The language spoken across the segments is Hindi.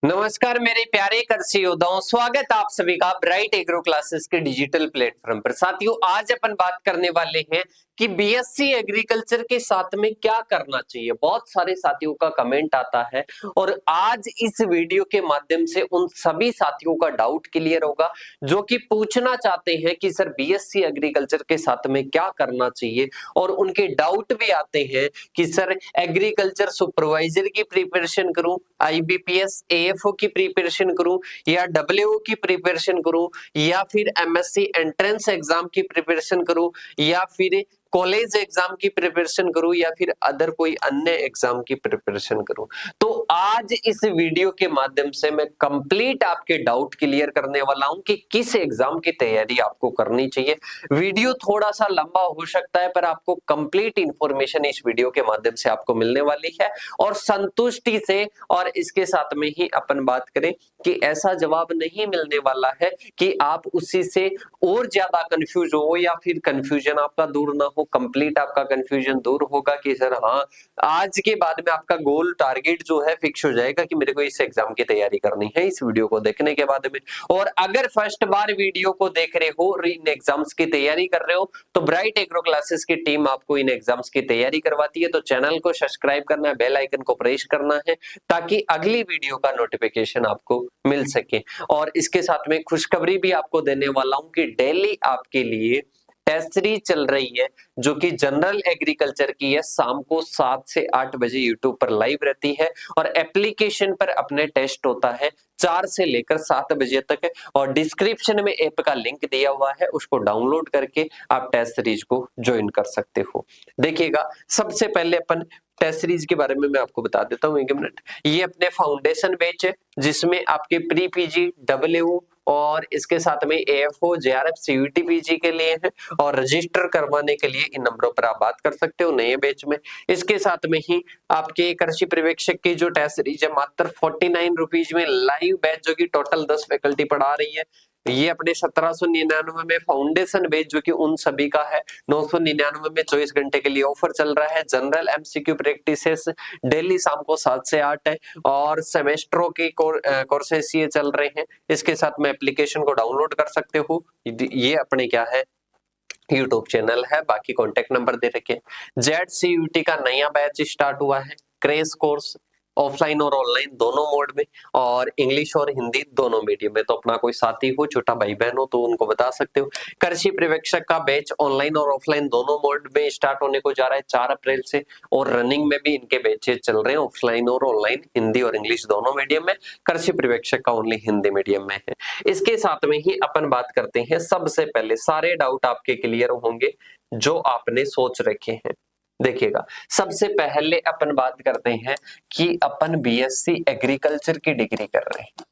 नमस्कार मेरे प्यारे कृषि योद्धाओं, स्वागत आप सभी का ब्राइट एग्रो क्लासेस के डिजिटल प्लेटफॉर्म पर। साथियों, आज अपन बात करने वाले हैं कि बीएससी एग्रीकल्चर के साथ में क्या करना चाहिए। बहुत सारे साथियों का कमेंट आता है और आज इस वीडियो के माध्यम से उन सभी साथियों का डाउट क्लियर होगा जो कि पूछना चाहते हैं कि सर बीएससी एग्रीकल्चर के साथ में क्या करना चाहिए। और उनके डाउट भी आते हैं कि सर एग्रीकल्चर सुपरवाइजर की प्रिपरेशन करूं, आईबीपीएस एएफओ की प्रिपरेशन करूं, या डब्ल्यूओ की प्रिपरेशन करूं, या फिर एमएससी एंट्रेंस एग्जाम की प्रिपरेशन करूं, या फिर कॉलेज एग्जाम की प्रिपरेशन करूं, या फिर अदर कोई अन्य एग्जाम की प्रिपरेशन करूं। तो आज इस वीडियो के माध्यम से मैं कंप्लीट आपके डाउट क्लियर करने वाला हूं कि किस एग्जाम की तैयारी आपको करनी चाहिए। वीडियो थोड़ा सा लंबा हो सकता है पर आपको कंप्लीट इंफॉर्मेशन इस वीडियो के माध्यम से आपको मिलने वाली है और संतुष्टि से। और इसके साथ में ही अपन बात करें कि ऐसा जवाब नहीं मिलने वाला है कि आप उसी से और ज्यादा कंफ्यूज हो या फिर कंफ्यूजन आपका दूर ना हो। कंप्लीट आपका कंफ्यूजन दूर होगा कि सर हाँ, आज के बाद में आपका गोल टारगेट जो है फिक्स हो जाएगा कि मेरे को इस एग्जाम की तैयारी करनी है इस वीडियो को देखने के बाद में। और अगर फर्स्ट बार वीडियो को देख रहे हो और इन एग्जाम्स की तैयारी कर रहे हो तो ब्राइट एग्रो क्लासेस की टीम आपको इन एग्जाम्स की तैयारी करवाती है। तो चैनल को सब्सक्राइब करना है, बेल आइकन को प्रेस करना है ताकि अगली वीडियो का नोटिफिकेशन आपको मिल सके। और इसके साथ में खुशखबरी भी आपको देने वाला हूं कि डेली आपके लिए टेस्ट सीरीज चल रही है जो कि जनरल एग्रीकल्चर की है। शाम को 7 से 8 बजे यूट्यूब पर लाइव रहती है और एप्लीकेशन पर अपने टेस्ट होता है 4 से लेकर 7 बजे तक है। और डिस्क्रिप्शन में ऐप का लिंक दिया हुआ है, उसको डाउनलोड करके आप टेस्ट सीरीज को ज्वाइन कर सकते हो। देखिएगा, सबसे पहले अपन टेस्ट सीरीज के बारे में मैं आपको बता देता हूँ, एक मिनट। ये अपने फाउंडेशन बैच है जिसमें आपके प्री पीजी, डब्ल्यू और इसके साथ में एएफओ, जेआरएफ, सीयूटी पीजी के लिए है। और रजिस्टर करवाने के लिए इन नंबरों पर आप बात कर सकते हो नए बैच में। इसके साथ में ही आपके कृषि पर्यवेक्षक की जो टेस्ट सीरीज है मात्र 49 रुपीज में लाइव बैच जो कि टोटल 10 फैकल्टी पढ़ा रही है। ये अपने 1799 में फाउंडेशन बैच जो कि उन सभी का है 999 में 24 घंटे के लिए ऑफर चल रहा है। जनरल एमसीक्यू प्रैक्टिसेस डेली शाम को 7 से 8 है और सेमेस्टरों के कोर्सेस ये चल रहे हैं। इसके साथ में एप्लीकेशन को डाउनलोड कर सकते हो। ये अपने क्या है, यूट्यूब चैनल है। बाकी कॉन्टेक्ट नंबर दे रखे। जेड का नया बैच स्टार्ट हुआ है, क्रेश कोर्स, ऑफलाइन और ऑनलाइन दोनों मोड में, और इंग्लिश और हिंदी दोनों मीडियम में। तो अपना कोई साथी हो, छोटा भाई बहन हो तो उनको बता सकते हो। कृषि पर्यवेक्षक का बैच ऑनलाइन और ऑफलाइन दोनों मोड में स्टार्ट होने को जा रहा है 4 अप्रैल से। और रनिंग में भी इनके बैचेज चल रहे हैं ऑफलाइन और ऑनलाइन, हिंदी और इंग्लिश दोनों मीडियम में। कृषि पर्यवेक्षक का ओनली हिंदी मीडियम में है। इसके साथ में ही अपन बात करते हैं, सबसे पहले सारे डाउट आपके क्लियर होंगे जो आपने सोच रखे हैं। देखिएगा, सबसे पहले अपन बात करते हैं कि अपन बीएससी एग्रीकल्चर की डिग्री कर रहे हैं।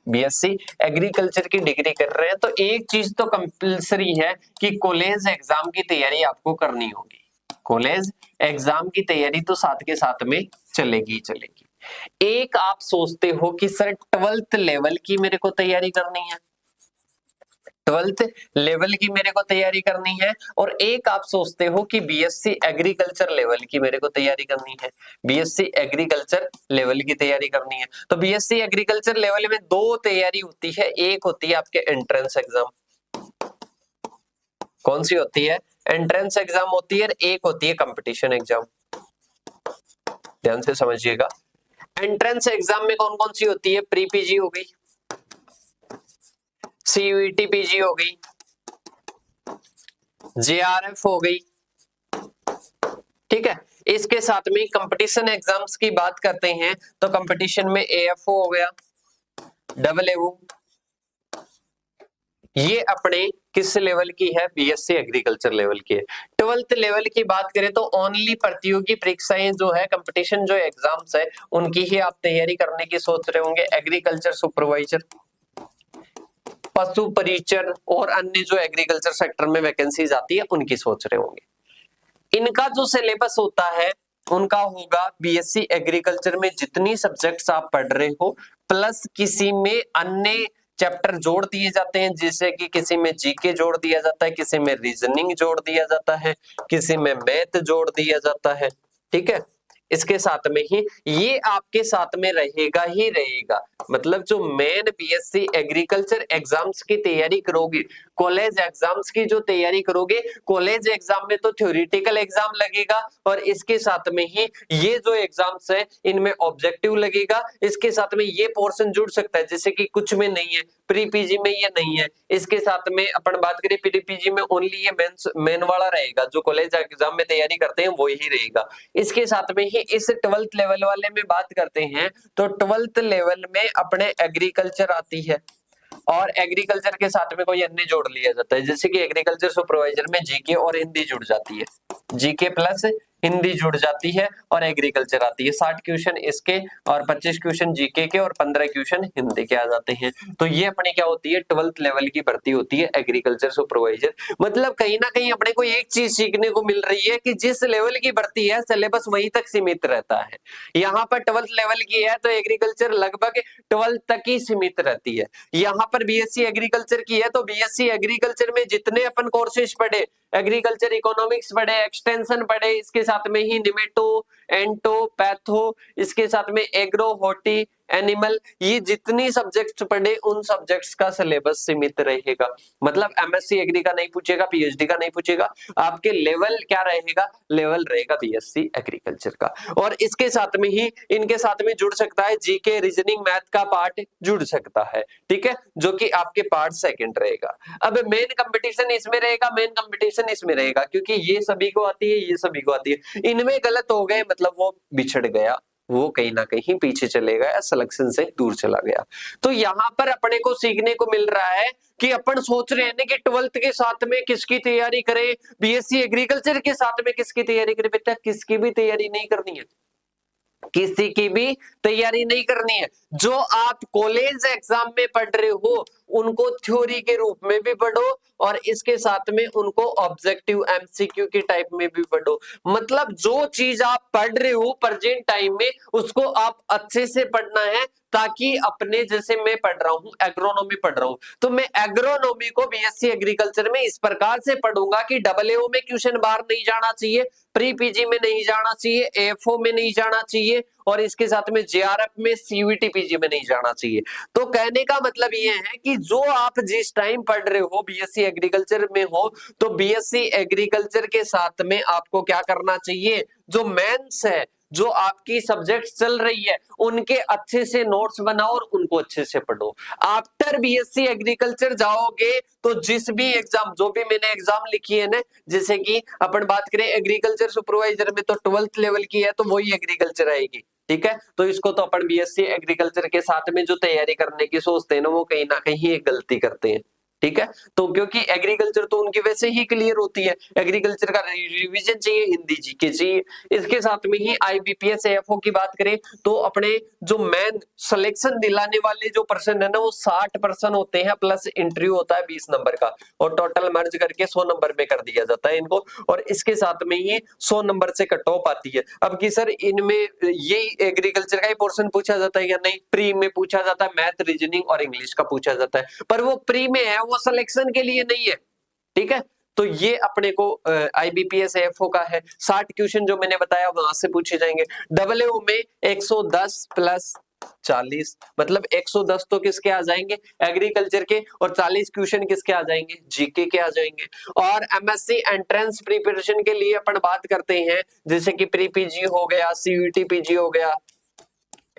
बीएससी एग्रीकल्चर की डिग्री कर रहे हैं तो एक चीज तो कंपलसरी है कि कॉलेज एग्जाम की तैयारी आपको करनी होगी। कॉलेज एग्जाम की तैयारी तो साथ के साथ में चलेगी चलेगी। एक आप सोचते हो कि सर 12th लेवल की मेरे को तैयारी करनी है, 12th लेवल की मेरे को तैयारी करनी है। और एक आप सोचते हो कि बीएससी एग्रीकल्चर लेवल की मेरे को तैयारी करनी है, बीएससी एग्रीकल्चर लेवल की तैयारी करनी है। तो बीएससी एग्रीकल्चर लेवल में दो तैयारी होती है। एक होती है आपके एंट्रेंस एग्जाम, कौन सी होती है, एंट्रेंस एग्जाम होती है। एक होती है कंपटीशन एग्जाम। ध्यान से समझिएगा, एंट्रेंस एग्जाम में कौन कौन सी होती है, प्री पीजी हो गई, सीयूईटी पीजी हो गई, जेआरएफ हो गई, ठीक है। इसके साथ में कंपटीशन एग्जाम्स की बात करते हैं तो कंपटीशन में एएफओ हो गया, डब्ल्यूओ, ये अपने किस लेवल की है, बीएससी एग्रीकल्चर लेवल की है। 12th लेवल की बात करें तो ओनली प्रतियोगी परीक्षाएं जो है, कंपटीशन जो एग्जाम्स है उनकी ही आप तैयारी करने की सोच रहे होंगे। एग्रीकल्चर सुपरवाइजर, पशु परिचर और अन्य जो एग्रीकल्चर सेक्टर में वैकेंसीज आती है उनकी सोच रहे होंगे। इनका जो सिलेबस होता है उनका होगा बीएससी एग्रीकल्चर में जितनी सब्जेक्ट्स आप पढ़ रहे हो प्लस किसी में अन्य चैप्टर जोड़ दिए जाते हैं, जैसे कि किसी में जीके जोड़ दिया जाता है, किसी में रीजनिंग जोड़ दिया जाता है, किसी में मैथ जोड़ दिया जाता है, ठीक है। इसके साथ में ही ये आपके साथ में रहेगा ही रहेगा। मतलब जो मेन बीएससी एग्रीकल्चर एग्जाम्स की तैयारी करोगे, कॉलेज एग्जाम्स की जो तैयारी करोगे, कॉलेज एग्जाम में तो थ्योरेटिकल एग्जाम लगेगा और इसके साथ में ही ये जो एग्जाम्स है इनमें ऑब्जेक्टिव लगेगा। इसके साथ में ये पोर्शन जुड़ सकता है, जैसे कि कुछ में नहीं है, प्री पीजी में ये नहीं है। इसके साथ में अपन बात करें प्री पीजी में ओनली ये मेन वाला रहेगा, जो कॉलेज एग्जाम में तैयारी करते हैं वो ही रहेगा। इसके साथ में ही इस 12th लेवल वाले में बात करते हैं तो 12th लेवल में अपने एग्रीकल्चर आती है और एग्रीकल्चर के साथ में कोई अन्य जोड़ लिया जाता है, जैसे कि एग्रीकल्चर सुपरवाइजर में जीके और हिंदी जुड़ जाती है, जीके प्लस हिंदी जुड़ जाती है और एग्रीकल्चर आती है। 60 क्वेश्चन इसके और 25 क्वेश्चन जीके के और 15 क्वेश्चन हिंदी के आ जाते हैं। तो ये अपनी क्या होती है, 12th लेवल की भर्ती होती है एग्रीकल्चर सुपरवाइजर। मतलब कहीं ना कहीं अपने को एक चीज सीखने को मिल रही है कि जिस लेवल की भर्ती है सिलेबस वहीं तक सीमित रहता है। यहाँ पर 12th लेवल की है तो एग्रीकल्चर लगभग 12th तक ही सीमित रहती है। यहाँ पर बीएससी एग्रीकल्चर की है तो बीएससी एग्रीकल्चर में जितने अपन कोर्सेज पढ़े, एग्रीकल्चर इकोनॉमिक्स पढ़े, एक्सटेंशन पढ़े, इसके साथ में ही निमेटो, एंटो, पैथो, इसके साथ में एग्रो, हॉर्टी, एनिमल, ये जितनी सब्जेक्ट्स पढ़े उन सब्जेक्ट्स का सिलेबस सीमित रहेगा। मतलब एमएससी एग्री का नहीं पूछेगा, पीएचडी का नहीं पूछेगा, आपके लेवल क्या रहेगा, लेवल रहेगा बीएससी एग्रीकल्चर का। और इसके साथ में ही इनके साथ में जुड़ सकता है जीके, रीजनिंग, मैथ का पार्ट जुड़ सकता है, ठीक है, जो कि आपके पार्ट सेकंड रहेगा। अब मेन कंपटीशन इसमें रहेगा, मेन कंपटीशन इसमें रहेगा, क्योंकि ये सभी को आती है, ये सभी को आती है, इनमें गलत हो गए मतलब वो बिछड़ गया, वो कहीं ना कहीं पीछे चले गया, सिलेक्शन से दूर चला गया। तो यहाँ पर अपने को सीखने को मिल रहा है कि अपन सोच रहे हैं कि 12th के साथ में किसकी तैयारी करें, बीएससी एग्रीकल्चर के साथ में किसकी तैयारी करें। बेटा किसकी भी तैयारी नहीं करनी है, किसी की भी तैयारी नहीं करनी है। जो आप कॉलेज एग्जाम में पढ़ रहे हो उनको थ्योरी के रूप में भी पढ़ो और इसके साथ में उनको ऑब्जेक्टिव एमसीक्यू के टाइप में भी पढ़ो। मतलब जो चीज आप पढ़ रहे हो प्रेजेंट टाइम में उसको आप अच्छे से पढ़ना है, ताकि अपने, जैसे मैं पढ़ रहा हूँ एग्रोनॉमी पढ़ रहा हूँ, तो मैं एग्रोनॉमी को बीएससी एग्रीकल्चर में इस प्रकार से पढ़ूंगा कि डबलएओ में क्वेश्चन बाहर नहीं जाना चाहिए, प्री पीजी में नहीं जाना चाहिए, एएफओ में नहीं जाना चाहिए और इसके साथ में जेआरएफ में, सीयूईटी पीजी में नहीं जाना चाहिए। तो कहने का मतलब ये है कि जो आप जिस टाइम पढ़ रहे हो बीएससी एग्रीकल्चर में हो, तो बीएससी एग्रीकल्चर के साथ में आपको क्या करना चाहिए, जो मेंस है, जो आपकी सब्जेक्ट चल रही है, उनके अच्छे से नोट्स बनाओ और उनको अच्छे से पढ़ो। आफ्टर बीएससी एग्रीकल्चर जाओगे तो जिस भी एग्जाम, जो भी मैंने एग्जाम लिखी है ना, जैसे कि अपन बात करें एग्रीकल्चर सुपरवाइजर में तो 12th लेवल की है तो वही एग्रीकल्चर आएगी, ठीक है। तो इसको तो अपन बीएससी एग्रीकल्चर के साथ में जो तैयारी करने की सोचते हैं ना, वो कहीं ना कहीं एक गलती करते हैं, ठीक है। तो क्योंकि एग्रीकल्चर तो उनकी वैसे ही क्लियर होती है, एग्रीकल्चर का रिवीजन चाहिए, हिंदी जीके चाहिए। इसके साथ में ही आईबीपीएस एएफओ की बात करें तो अपने जो मेन सिलेक्शन दिलाने वाले जो पर्सन है ना, वो 60% होते हैं, प्लस इंटरव्यू होता है 20 नंबर का और टोटल मर्ज करके 100 नंबर में कर दिया जाता है इनको। और इसके साथ में ही 100 नंबर से कट ऑफ आती है। अब कि सर इनमें ये एग्रीकल्चर का ही पोर्शन पूछा जाता है या नहीं, प्री में पूछा जाता है, मैथ, रीजनिंग और इंग्लिश का पूछा जाता है, पर वो प्री में है, वो सिलेक्शन के लिए नहीं है, ठीक है। तो ये अपने को आईबीपीएस एएफओ का है, 60 क्वेश्चन जो मैंने बताया वहां से पूछे जाएंगे। डबलएओ में 110 प्लस 40, मतलब 110 तो किसके आ जाएंगे, एग्रीकल्चर के, और 40 क्वेश्चन किसके आ जाएंगे, जीके के आ जाएंगे। और एमएससी एंट्रेंस प्रिपरेशन के लिए अपन बात करते हैं, जैसे कि प्री पीजी हो गया, सीयूईटी पीजी हो गया,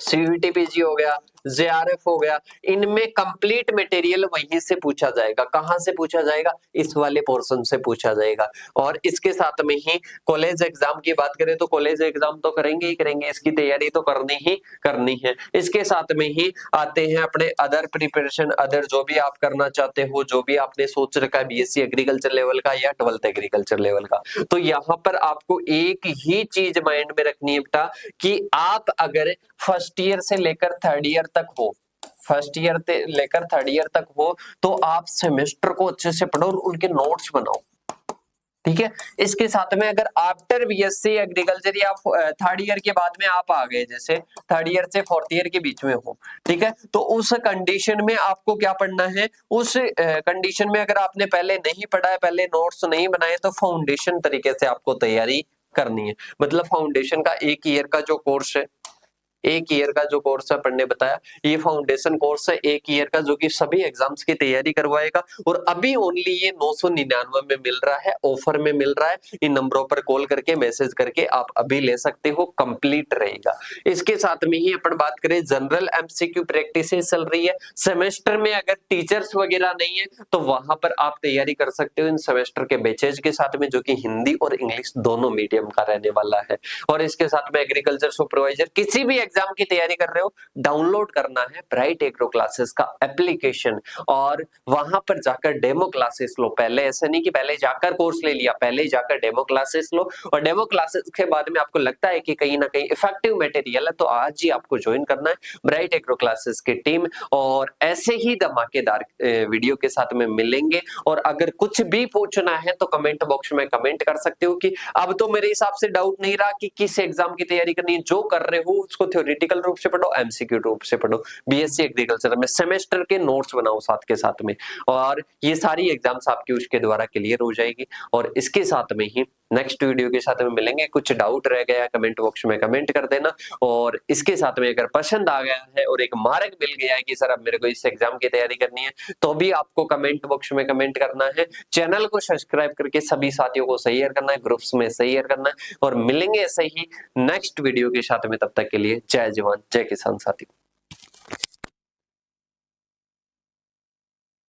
सीयूईटी पीजी हो गया, जेआरएफ हो गया, इनमें कंप्लीट मटेरियल वहीं से पूछा जाएगा। कहां से पूछा जाएगा, इस वाले पोर्शन से पूछा जाएगा। और इसके साथ में ही कॉलेज एग्जाम की बात करें तो कॉलेज एग्जाम तो करेंगे ही करेंगे, इसकी तैयारी तो करनी ही करनी है। इसके साथ में ही आते हैं अपने अदर प्रिपरेशन, अदर जो भी आप करना चाहते हो, जो भी आपने सोच रखा है बीएससी एग्रीकल्चर लेवल का या 12th एग्रीकल्चर लेवल का, तो यहाँ पर आपको एक ही चीज माइंड में रखनी है बेटा कि आप अगर फर्स्ट ईयर से लेकर थर्ड ईयर तक हो, फर्स्ट ईयर से लेकर थर्ड ईयर तक हो, तो आप सेमेस्टर को अच्छे से पढ़ो, उनके नोट्स बनाओ, ठीक है। इसके साथ में अगर आफ्टर बीएससी एग्रीकल्चर या थर्ड ईयर के बाद में आप आ गए, जैसे थर्ड ईयर से फोर्थ ईयर के बीच में हो, ठीक है, तो उस कंडीशन में आपको क्या पढ़ना है, उस कंडीशन में अगर आपने पहले नहीं पढ़ा है, पहले नोट्स नहीं बनाए, तो फाउंडेशन तरीके से आपको तैयारी करनी है। मतलब फाउंडेशन का 1 ईयर का जो कोर्स है, 1 ईयर का जो कोर्स है अपन ने बताया, ये फाउंडेशन कोर्स है 1 ईयर का, जो कि सभी एग्जाम्स की तैयारी करवाएगा। और अभी ओनली ये 999 में मिल रहा है, ऑफर में मिल रहा है। इन नंबरों पर कॉल करके मैसेज करके आप अभी ले सकते हो, कंप्लीट रहेगा। इसके साथ में ही अपन बात करें, जनरल एमसीक्यू प्रैक्टिस चल रही है। सेमेस्टर में अगर टीचर्स वगैरह नहीं है तो वहां पर आप तैयारी कर सकते हो इन सेमेस्टर के बैचेज के साथ में, जो कि हिंदी और इंग्लिश दोनों मीडियम का रहने वाला है। और इसके साथ में एग्रीकल्चर सुपरवाइजर, किसी भी एग्जाम की तैयारी कर रहे हो, डाउनलोड करना है ब्राइट एग्रो क्लासेस का एप्लीकेशन और वहां पर जाकर डेमो क्लासेस लो। पहले ऐसे नहीं कि पहले जाकर कोर्स ले लिया, पहले जाकर डेमो क्लासेस लो। और डेमो क्लासेस के बाद में आपको लगता है कि कहीं ना कहीं इफेक्टिव मटेरियल है, तो आज ही आपको ज्वाइन करना है ब्राइट एग्रो क्लासेस की टीम। और ऐसे ही धमाकेदार वीडियो के साथ में मिलेंगे। और अगर कुछ भी पूछना है तो कमेंट बॉक्स में कमेंट कर सकते हो कि अब तो मेरे हिसाब से डाउट नहीं रहा कि किस एग्जाम की तैयारी करनी है। जो कर रहे हो उसको थ्योरेटिकल रूप से पढ़ो, एमसीक्यू रूप से पढ़ो। बीएससी एग्रीकल्चर में सेमेस्टर के नोट्स बनाओ साथ के साथ में, और ये सारी एग्जाम्स आपकी उसके द्वारा क्लियर हो जाएगी। और इसके साथ में ही नेक्स्ट वीडियो के साथ में मिलेंगे। कुछ डाउट रह गया कमेंट बॉक्स में कमेंट कर देना। और इसके साथ में अगर पसंद आ गया है और एक मार्ग मिल गया है कि सर अब मेरे को इस एग्जाम की तैयारी करनी है, तो भी आपको कमेंट बॉक्स में कमेंट करना है। चैनल को सब्सक्राइब करके सभी साथियों को शेयर करना है, ग्रुप्स में शेयर करना है। और मिलेंगे ऐसे ही नेक्स्ट वीडियो के साथ में, तब तक के लिए जय जवान जय किसान साथी।